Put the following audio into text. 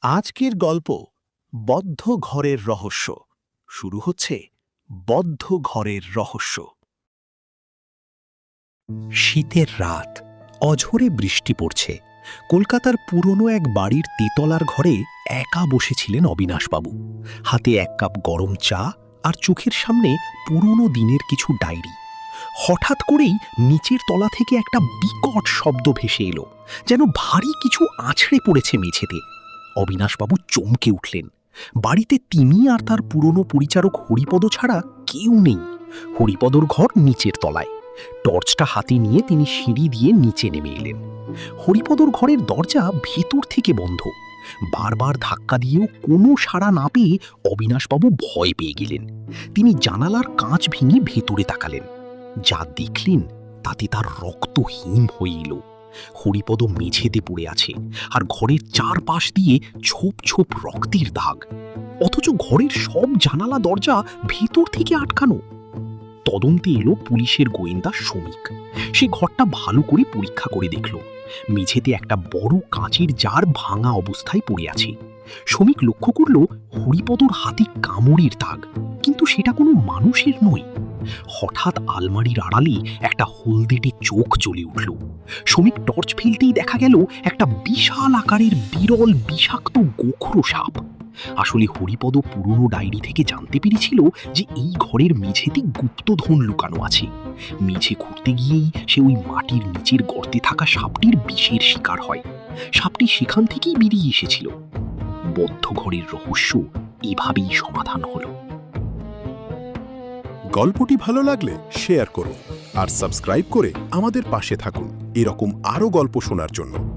আজকের গল্প বদ্ধ ঘরের রহস্য শুরু হচ্ছে। বদ্ধ ঘরের রহস্য। শীতের রাত, অঝোরে বৃষ্টি পড়ছে। কলকাতার পুরনো এক বাড়ির তেতলার ঘরে একা বসেছিলেন অবিনাশবাবু। হাতে এক কাপ গরম চা আর চোখের সামনে পুরনো দিনের কিছু ডায়েরি। হঠাৎ করেই নিচের তলা থেকে একটা বিকট শব্দ ভেসে এলো, যেন ভারী কিছু আছড়ে পড়েছে মেঝেতে। অবিনাশবাবু চমকে উঠলেন। বাড়িতে তিনি আর তার পুরনো পরিচারক হরিপদ ছাড়া কেউ নেই। হরিপদর ঘর নিচের তলায়। টর্চটা হাতে নিয়ে তিনি সিঁড়ি দিয়ে নিচে নেমে এলেন। হরিপদর ঘরের দরজা ভেতর থেকে বন্ধ। বারবার ধাক্কা দিয়েও কোনো সাড়া না পেয়ে অবিনাশবাবু ভয় পেয়ে গেলেন। তিনি জানালার কাঁচ ভেঙে ভেতরে তাকালেন। যা দেখলেন তাতে তার রক্ত হিম হয়ে এলো। হরিপদ মেঝেতে পড়ে আছে, আর ঘরের চারপাশ দিয়ে ছোপ ছোপ রক্তের দাগ। অথচ ঘরের সব জানালা দরজা ভেতর থেকে আটকানো। তদন্তে এলো পুলিশের গোয়েন্দা শ্রমিক। সে ঘরটা ভালো করে পরীক্ষা করে দেখল। মেঝেতে একটা বড় কাঁচের জার ভাঙা অবস্থায় পড়ে আছে। শ্রমিক লক্ষ্য করল হরিপদর হাতে কামড়ের দাগ, কিন্তু সেটা কোনো মানুষের নয়। হঠাৎ আলমারির আড়ালে একটা হলদেটে চোখ জ্বলে উঠল। শ্রমিক টর্চ ফেলতেই দেখা গেল একটা বিশাল আকারের বিরল বিষাক্ত গোখরো সাপ। আসলে হরিপদ পুরনো ডায়েরি থেকে জানতে পেরেছিল যে এই ঘরের মেঝেতে গুপ্তধন লুকানো আছে। মেঝে খুঁড়তে গিয়েই সে ওই মাটির নিচের গর্তে থাকা সাপটির বিষের শিকার হয়। সাপটি সেখান থেকেই বেরিয়ে এসেছিল। বদ্ধ ঘরের রহস্য এভাবেই সমাধান হলো। গল্পটি ভালো লাগলে শেয়ার করুন আর সাবস্ক্রাইব করে আমাদের পাশে থাকুন এরকম আরও গল্প শোনার জন্য।